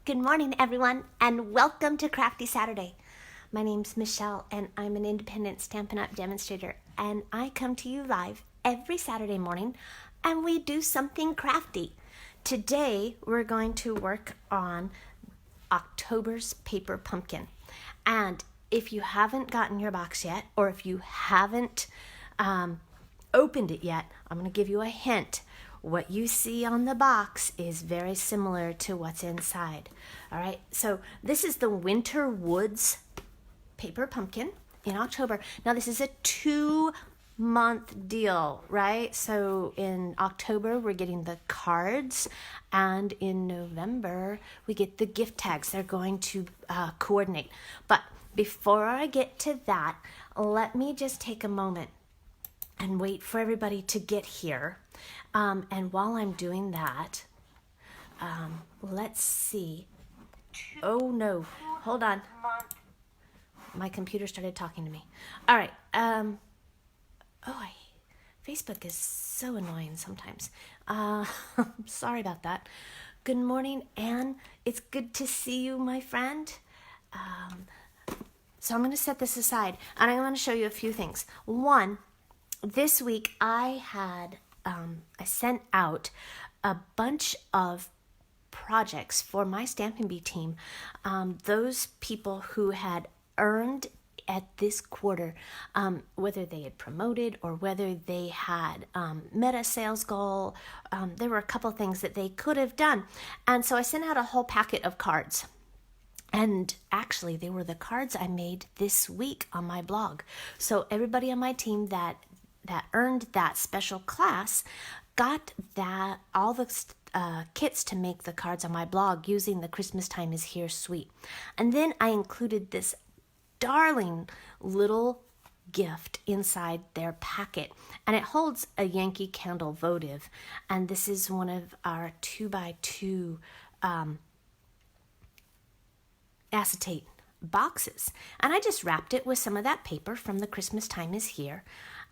Good morning, everyone, and welcome to Crafty Saturday. My name's Michelle, and I'm an independent Stampin' Up! Demonstrator, and I come to you live every Saturday morning, and we do something crafty. Today, we're going to work on October's paper pumpkin. And if you haven't gotten your box yet, or if you haven't opened it yet, I'm going to give you a hint. What you see on the box is very similar to what's inside. All right, so this is the Winter Woods paper pumpkin in October. Now this is a 2-month deal, right? So in October, we're getting the cards, and in November, we get the gift tags. They're going to coordinate. But before I get to that, let me just take a moment and wait for everybody to get here. And while I'm doing that, let's see. Oh no, hold on. My computer started talking to me. All right. Facebook is so annoying sometimes. Sorry about that. Good morning, Anne. It's good to see you, my friend. So I'm going to set this aside, and I'm going to show you a few things. One, this week I sent out a bunch of projects for my Stampin' Bee team. Those people who had earned at this quarter, whether they had promoted or whether they had met a sales goal, there were a couple things that they could have done. And so I sent out a whole packet of cards. And actually, they were the cards I made this week on my blog. So everybody on my team that earned that special class got all the kits to make the cards on my blog using the Christmas Time is Here suite. And then I included this darling little gift inside their packet, and it holds a Yankee Candle votive, and this is one of our 2x2 acetate boxes, and I just wrapped it with some of that paper from the Christmas Time is Here,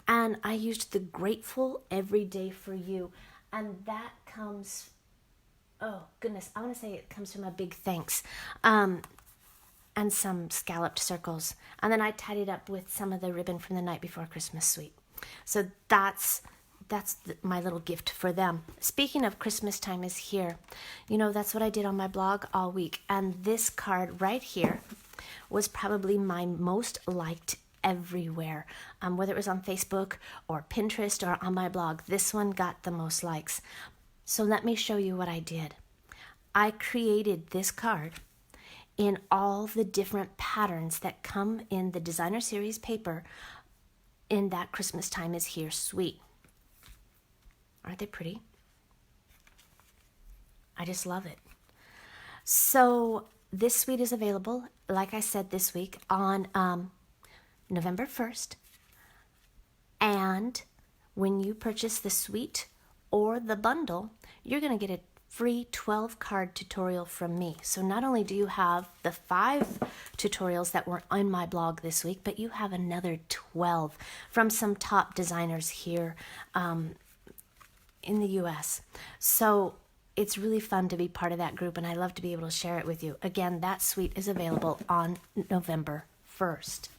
and I used the Grateful Every Day for You, and that comes, oh goodness, I want to say it comes from a big thanks, and some scalloped circles, and then I tied it up with some of the ribbon from the Night Before Christmas suite. So that's my little gift for them. Speaking of Christmas Time is Here, that's what I did on my blog all week, and this card right here was probably my most liked everywhere, whether it was on Facebook or Pinterest or on my blog. This one got the most likes. So let me show you what I did. I created this card in all the different patterns that come in the Designer Series paper in that Christmas Time is Here suite. Aren't they pretty? I just love it. So this suite is available, like I said, this week on November 1st. And when you purchase the suite or the bundle, you're going to get a free 12-card tutorial from me. So not only do you have the 5 tutorials that were on my blog this week, but you have another 12 from some top designers here in the US. So it's really fun to be part of that group, and I love to be able to share it with you. Again, that suite is available on November 1st.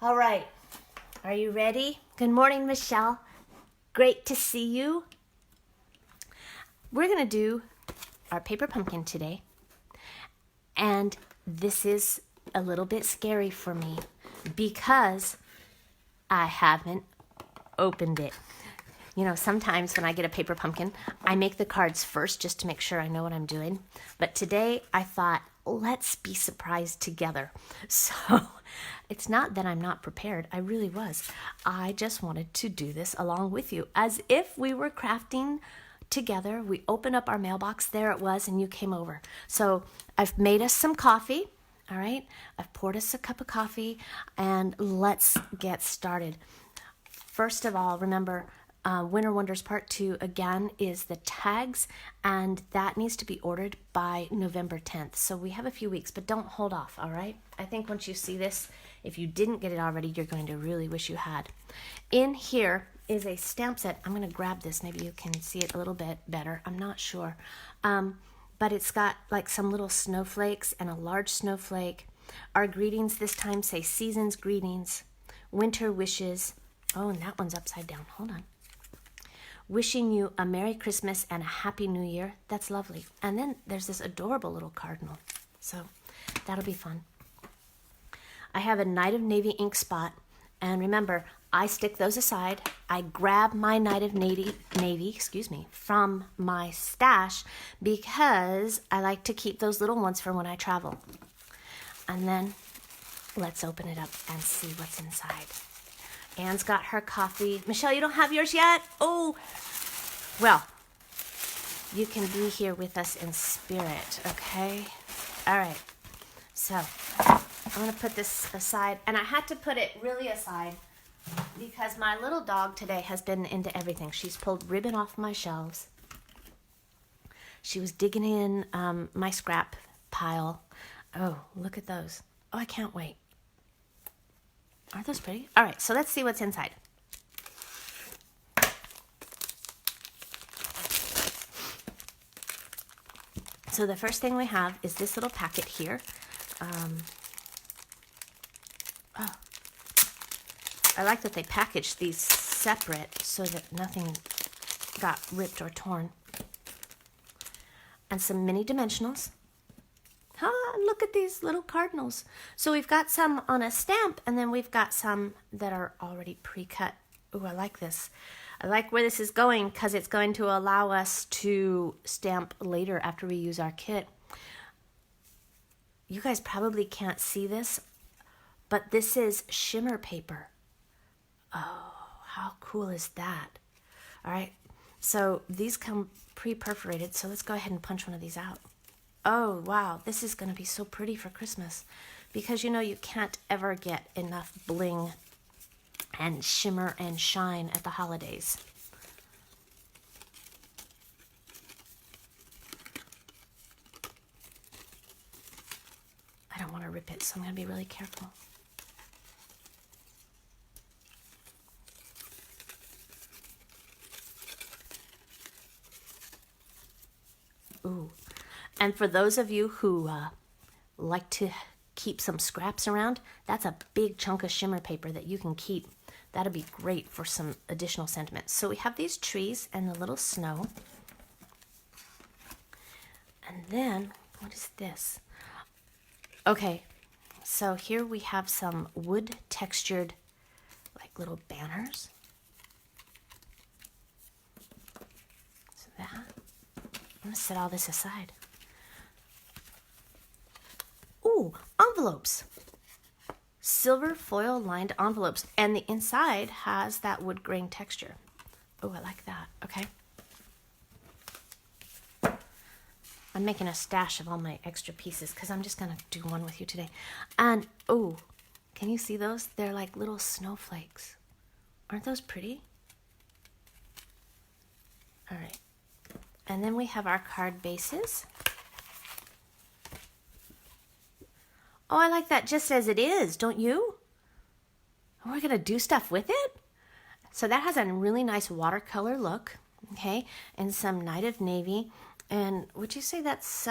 All right, are you ready? Good morning, Michelle. Great to see you. We're going to do our paper pumpkin today, and this is a little bit scary for me because I haven't opened it. Sometimes when I get a paper pumpkin, I make the cards first just to make sure I know what I'm doing. But today I thought, let's be surprised together. So it's not that I'm not prepared. I really was. I just wanted to do this along with you as if we were crafting together. We opened up our mailbox. There it was, and you came over. So I've made us some coffee. All right. I've poured us a cup of coffee, and let's get started. First of all, remember, Winter Wonders Part 2, again, is the tags, and that needs to be ordered by November 10th. So we have a few weeks, but don't hold off, all right? I think once you see this, if you didn't get it already, you're going to really wish you had. In here is a stamp set. I'm going to grab this. Maybe you can see it a little bit better. I'm not sure. but it's got like some little snowflakes and a large snowflake. Our greetings this time say season's greetings, winter wishes. Oh, and that one's upside down. Hold on. Wishing you a Merry Christmas and a Happy New Year. That's lovely. And then there's this adorable little cardinal. So that'll be fun. I have a Night of Navy ink spot. And remember, I stick those aside. I grab my Night of Navy, from my stash because I like to keep those little ones for when I travel. And then let's open it up and see what's inside. Anne's got her coffee. Michelle, you don't have yours yet? Oh, well, you can be here with us in spirit, okay? All right, so I'm going to put this aside. And I had to put it really aside because my little dog today has been into everything. She's pulled ribbon off my shelves. She was digging in my scrap pile. Oh, look at those. Oh, I can't wait. Aren't those pretty? All right, so let's see what's inside. So the first thing we have is this little packet here. Oh, I like that they packaged these separate so that nothing got ripped or torn. And some mini dimensionals. Look at these little cardinals. So we've got some on a stamp, and then we've got some that are already pre-cut. Ooh, I like this. I like where this is going because it's going to allow us to stamp later after we use our kit. You guys probably can't see this, but this is shimmer paper. Oh, how cool is that? All right, so these come pre-perforated, so let's go ahead and punch one of these out. Oh, wow, this is going to be so pretty for Christmas because, you know, you can't ever get enough bling and shimmer and shine at the holidays. I don't want to rip it, so I'm going to be really careful. Ooh. And for those of you who like to keep some scraps around, that's a big chunk of shimmer paper that you can keep. That'll be great for some additional sentiment. So we have these trees and the little snow. And then, what is this? Okay, so here we have some wood textured, like little banners. So that, I'm gonna set all this aside. Ooh, envelopes. Silver foil lined envelopes. And the inside has that wood grain texture. Oh, I like that. Okay. I'm making a stash of all my extra pieces because I'm just going to do one with you today. And, oh, can you see those? They're like little snowflakes. Aren't those pretty? All right. And then we have our card bases. Oh, I like that just as it is, don't you? We're going to do stuff with it. So that has a really nice watercolor look, okay? And some Night of Navy. And would you say that's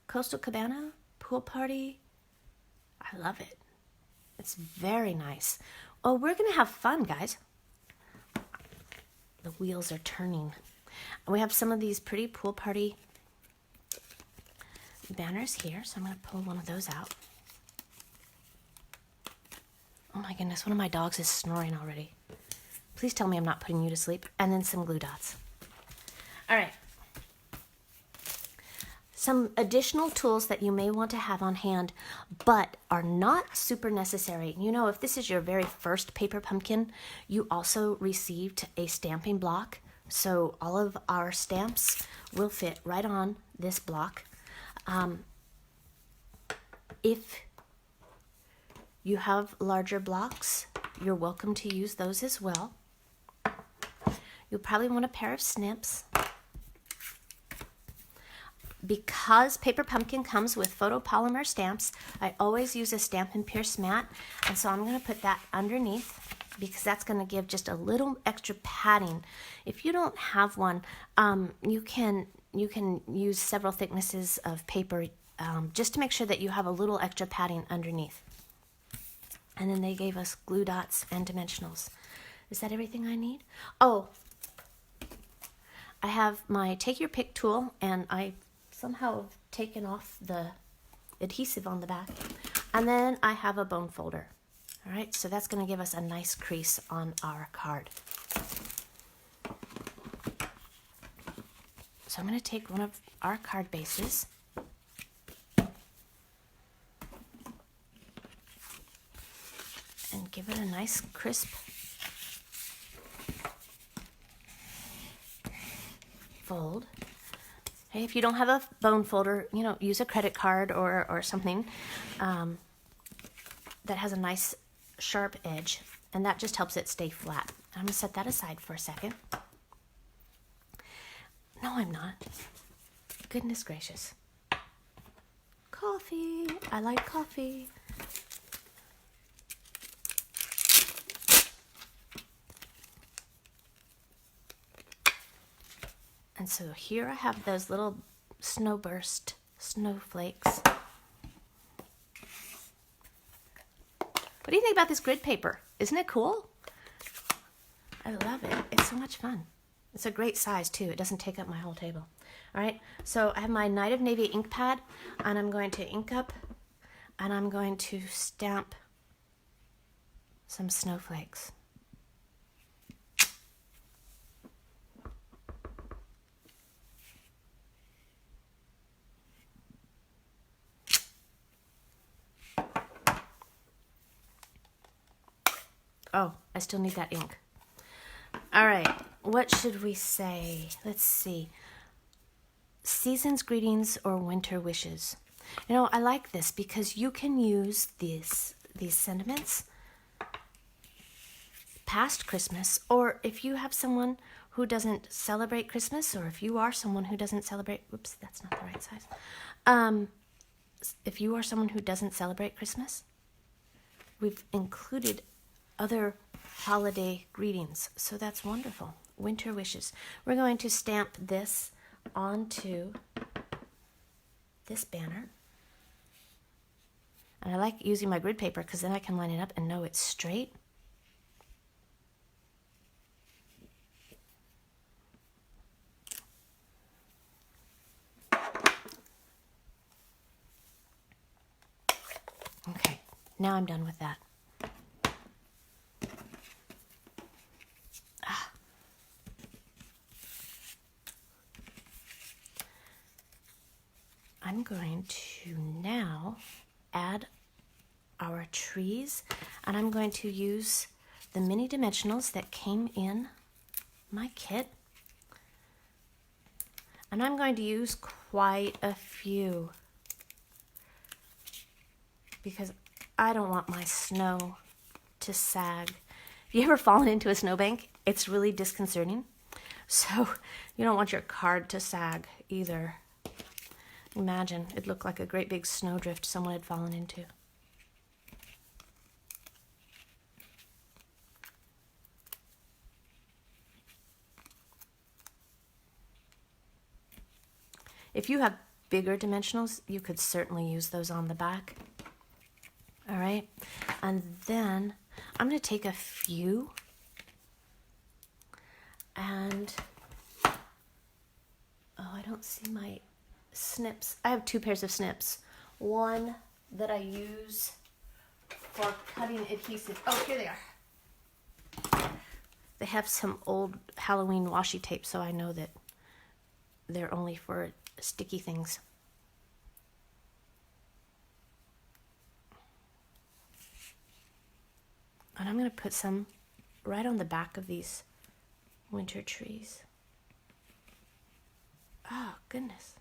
Coastal Cabana? Pool Party? I love it. It's very nice. Oh, we're going to have fun, guys. The wheels are turning. And we have some of these pretty Pool Party banners here. So I'm going to pull one of those out. Oh my goodness, one of my dogs is snoring already. Please tell me I'm not putting you to sleep. And then some glue dots. All right. Some additional tools that you may want to have on hand, but are not super necessary. You know, if this is your very first paper pumpkin, you also received a stamping block. So all of our stamps will fit right on this block. If you have larger blocks, you're welcome to use those as well. You'll probably want a pair of snips. Because Paper Pumpkin comes with photopolymer stamps, I always use a Stampin' Pierce mat, and so I'm going to put that underneath because that's going to give just a little extra padding. If you don't have one, you can you can use several thicknesses of paper just to make sure that you have a little extra padding underneath. And then they gave us glue dots and dimensionals. Is that everything I need? Oh, I have my take your pick tool, and I somehow have taken off the adhesive on the back. And then I have a bone folder. All right, so that's going to give us a nice crease on our card. So I'm going to take one of our card bases and give it a nice crisp fold. Hey, if you don't have a bone folder, use a credit card or something that has a nice sharp edge, and that just helps it stay flat. I'm going to set that aside for a second. No, I'm not. Goodness gracious. Coffee. I like coffee. And so here I have those little snowflakes. What do you think about this grid paper? Isn't it cool? I love it. It's so much fun. It's a great size too. It doesn't take up my whole table. All right, so I have my Night of Navy ink pad, and I'm going to ink up, and I'm going to stamp some snowflakes. Oh, I still need that ink. All right, what should we say? Let's see. Season's greetings or winter wishes. I like this because you can use these sentiments past Christmas, or if you have someone who doesn't celebrate Christmas, or if you are someone who doesn't celebrate, oops, that's not the right size. If you are someone who doesn't celebrate Christmas, we've included other holiday greetings, so that's wonderful. Winter wishes. We're going to stamp this onto this banner, and I like using my grid paper because then I can line it up and know it's straight. Okay, now I'm done with that. I'm going to now add our trees, and I'm going to use the mini dimensionals that came in my kit, and I'm going to use quite a few because I don't want my snow to sag. Have you ever fallen into a snowbank? It's really disconcerting. So you don't want your card to sag either. Imagine, it looked like a great big snowdrift someone had fallen into. If you have bigger dimensionals, you could certainly use those on the back. All right, and then I'm going to take a few and, oh, I don't see my snips. I have two pairs of snips. One that I use for cutting adhesive. Oh, here they are. They have some old Halloween washi tape, so I know that they're only for sticky things. And I'm going to put some right on the back of these winter trees. Oh, goodness.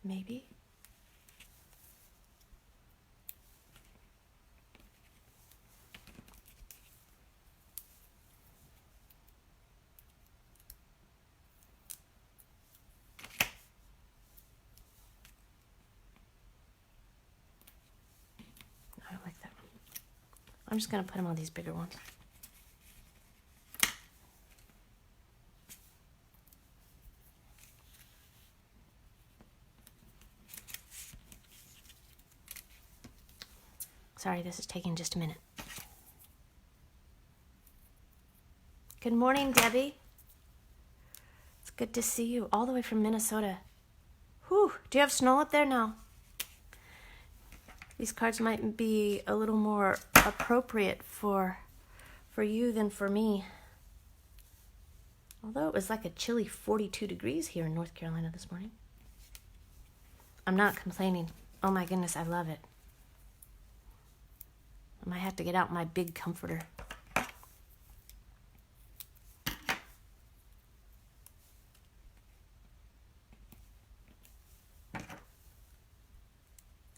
Maybe. I like that one. I'm just going to put them on these bigger ones. Sorry, this is taking just a minute. Good morning, Debbie. It's good to see you all the way from Minnesota. Whew, do you have snow up there now? These cards might be a little more appropriate for you than for me. Although it was like a chilly 42 degrees here in North Carolina this morning. I'm not complaining. Oh my goodness, I love it. I might have to get out my big comforter.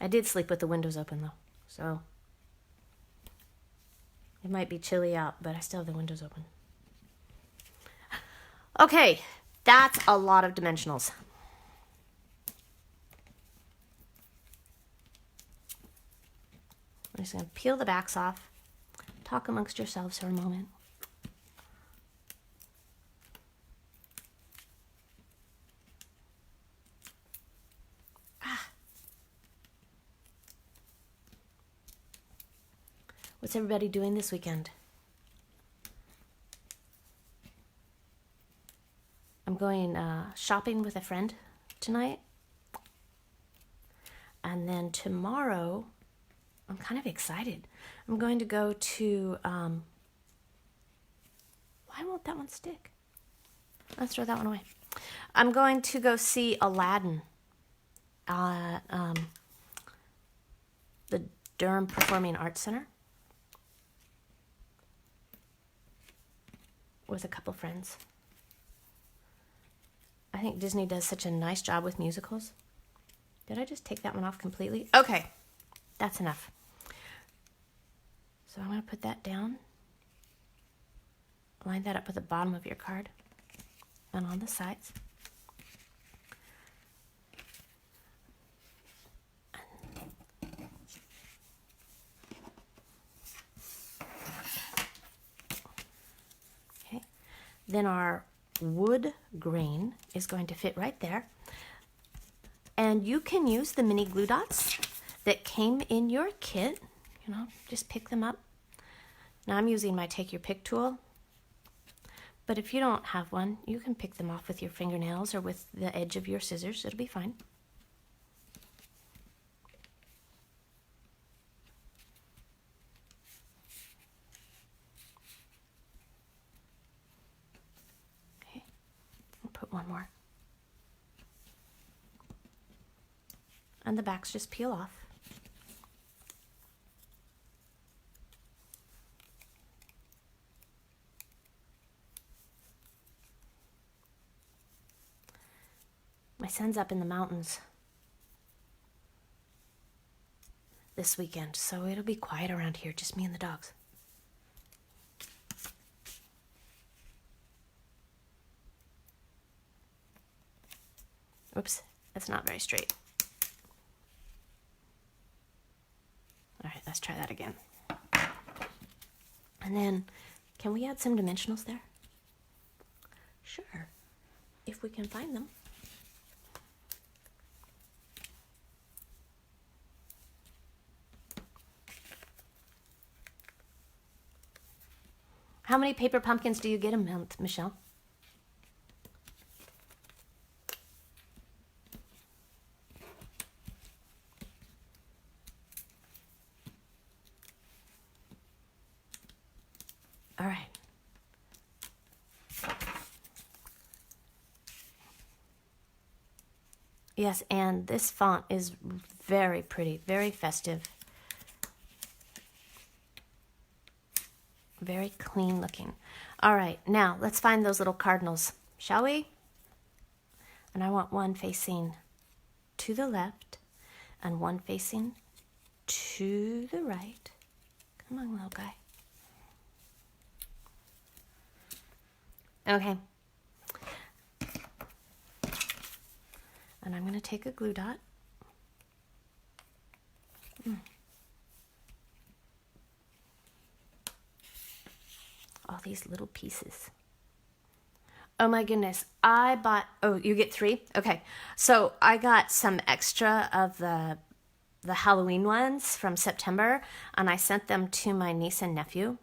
I did sleep with the windows open though, so it might be chilly out, but I still have the windows open. Okay, that's a lot of dimensionals. I'm just going to peel the backs off, talk amongst yourselves for a moment. What's everybody doing this weekend? I'm going shopping with a friend tonight. And then tomorrow, I'm kind of excited. I'm going to go to, why won't that one stick? Let's throw that one away. I'm going to go see Aladdin at the Durham Performing Arts Center with a couple friends. I think Disney does such a nice job with musicals. Did I just take that one off completely? Okay, that's enough. So I'm going to put that down. Line that up with the bottom of your card and on the sides. Okay, then our wood grain is going to fit right there. And you can use the mini glue dots that came in your kit. You know, just pick them up. Now I'm using my Take Your Pick tool. But if you don't have one, you can pick them off with your fingernails or with the edge of your scissors. It'll be fine. Okay, I'll put one more. And the backs just peel off. My son's up in the mountains this weekend, so it'll be quiet around here, just me and the dogs. Oops, that's not very straight. All right, let's try that again. And then, can we add some dimensionals there? Sure, if we can find them. How many paper pumpkins do you get a month, Michelle? All right. Yes, and this font is very pretty, very festive. Very clean looking. All right, now let's find those little cardinals, shall we? And I want one facing to the left and one facing to the right. Come on, little guy. Okay. And I'm going to take a glue dot. All these little pieces. Oh my goodness. I bought, oh, you get 3? Okay. So I got some extra of the the Halloween ones from September, and I sent them to my niece and nephew.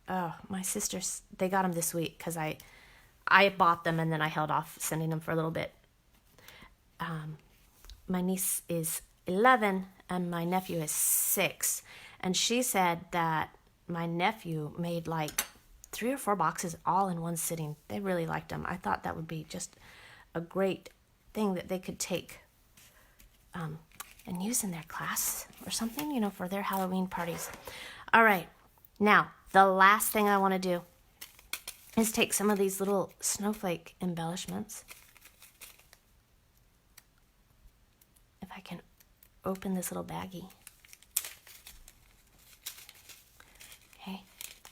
Oh, my sisters, they got them this week because I bought them and then I held off sending them for a little bit. My niece is 11 and my nephew is 6. And she said that my nephew made like 3 or 4 boxes all in one sitting. They really liked them. I thought that would be just a great thing that they could take and use in their class or something, you know, for their Halloween parties. All right. Now, the last thing I want to do is take some of these little snowflake embellishments. If I can open this little baggie. Okay.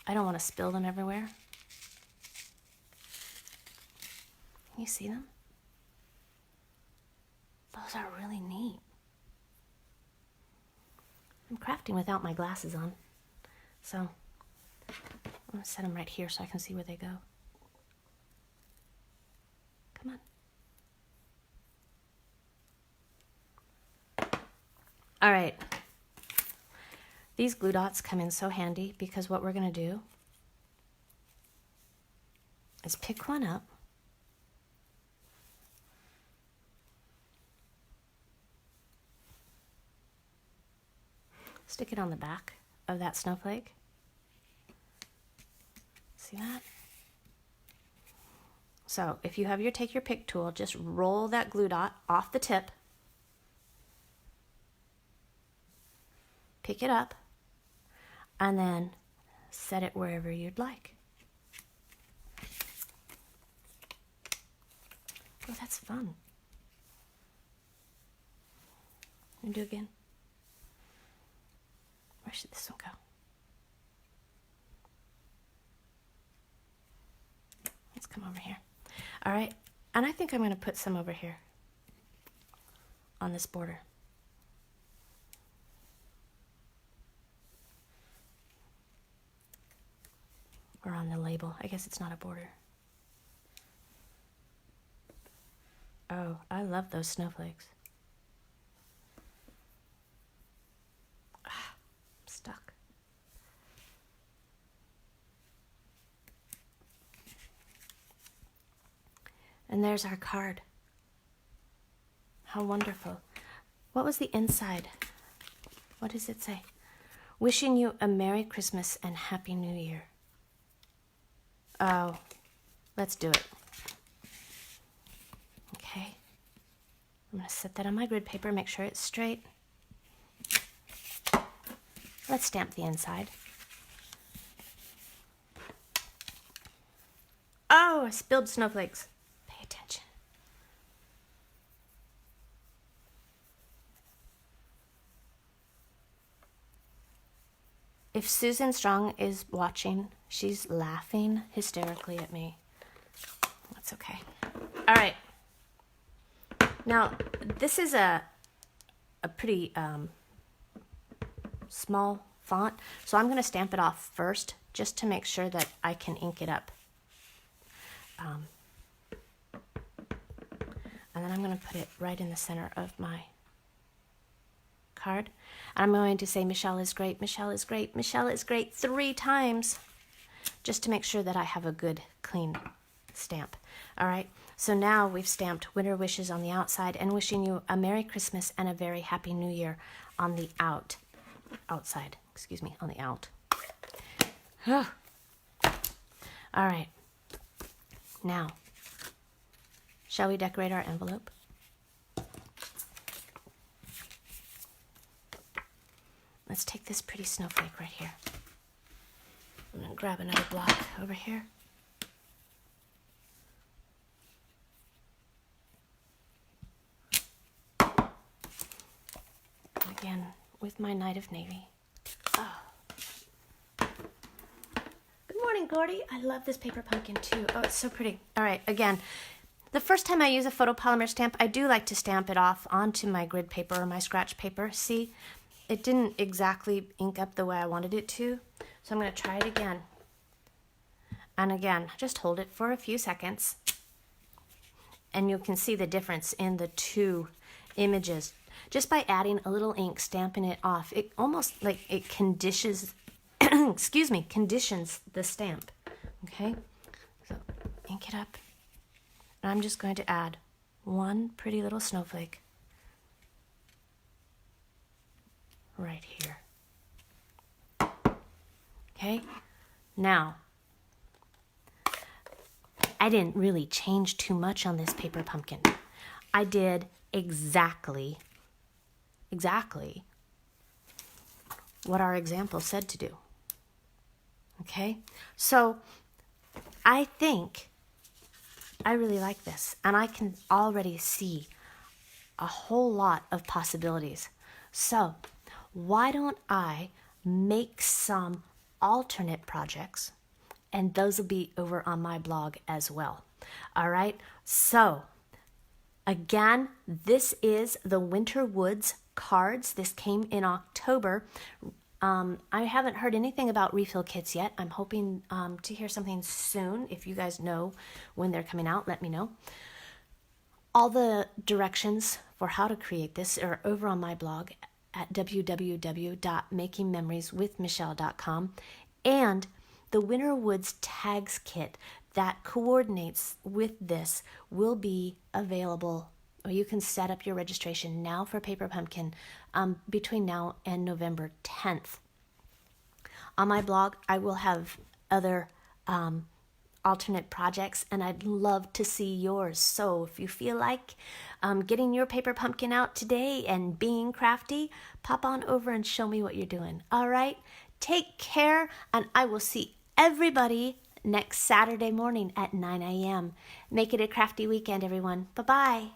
I don't want to spill them everywhere. Can you see them? Those are really neat. I'm crafting without my glasses on. So I'm going to set them right here so I can see where they go. Come on. All right. These glue dots come in so handy because what we're going to do is pick one up. Stick it on the back of that snowflake. See that? So if you have take your pick tool, just roll that glue dot off the tip. Pick it up and then set it wherever you'd like. Oh, that's fun. And do again. Where should this one go? Let's come over here. All right, and I think I'm going to put some over here on this border. Or on the label. I guess it's not a border. Oh, I love those snowflakes. Stuck. And there's our card. How wonderful. What was the inside? What does it say? Wishing you a Merry Christmas and Happy New Year. Oh, let's do it. Okay. I'm going to set that on my grid paper, make sure it's straight. Let's stamp the inside. Oh, I spilled snowflakes. Pay attention. If Susan Strong is watching, she's laughing hysterically at me. That's okay. All right. Now, this is a pretty small font, so I'm going to stamp it off first just to make sure that I can ink it up. And then I'm going to put it right in the center of my card. And I'm going to say Michelle is great, Michelle is great, Michelle is great 3 times just to make sure that I have a good clean stamp. All right, so now we've stamped winter wishes on the outside and wishing you a Merry Christmas and a very Happy New Year on the outside, excuse me, on the out. All right, now, shall we decorate our envelope? Let's take this pretty snowflake right here. I'm going to grab another block over here. Again, with my Knight of Navy. Oh. Good morning, Gordy. I love this paper pumpkin too. Oh, it's so pretty. All right, again, the first time I use a photopolymer stamp, I do like to stamp it off onto my grid paper or my scratch paper. See, it didn't exactly ink up the way I wanted it to, so I'm going to try it again. And again, just hold it for a few seconds, and you can see the difference in the 2 images. just by adding a little ink, stamping it off, it almost like it conditions, conditions the stamp. Okay, so ink it up. And I'm just going to add one pretty little snowflake right here. Okay, now, I didn't really change too much on this paper pumpkin. I did exactly what our example said to do. Okay, so I think I really like this, and I can already see a whole lot of possibilities. So why don't I make some alternate projects, and those will be over on my blog as well. All right, so again, this is the Winter Woods cards. This came in October. I haven't heard anything about refill kits yet. I'm hoping to hear something soon. If you guys know when they're coming out, let me know. All the directions for how to create this are over on my blog at www.makingmemorieswithmichelle.com, and the Winter Woods Tags Kit that coordinates with this will be available, or you can set up your registration now for Paper Pumpkin between now and November 10th. On my blog, I will have other alternate projects, and I'd love to see yours. So if you feel like getting your paper pumpkin out today and being crafty, pop on over and show me what you're doing. All right, take care, and I will see everybody next Saturday morning at 9 a.m. Make it a crafty weekend, everyone. Bye-bye.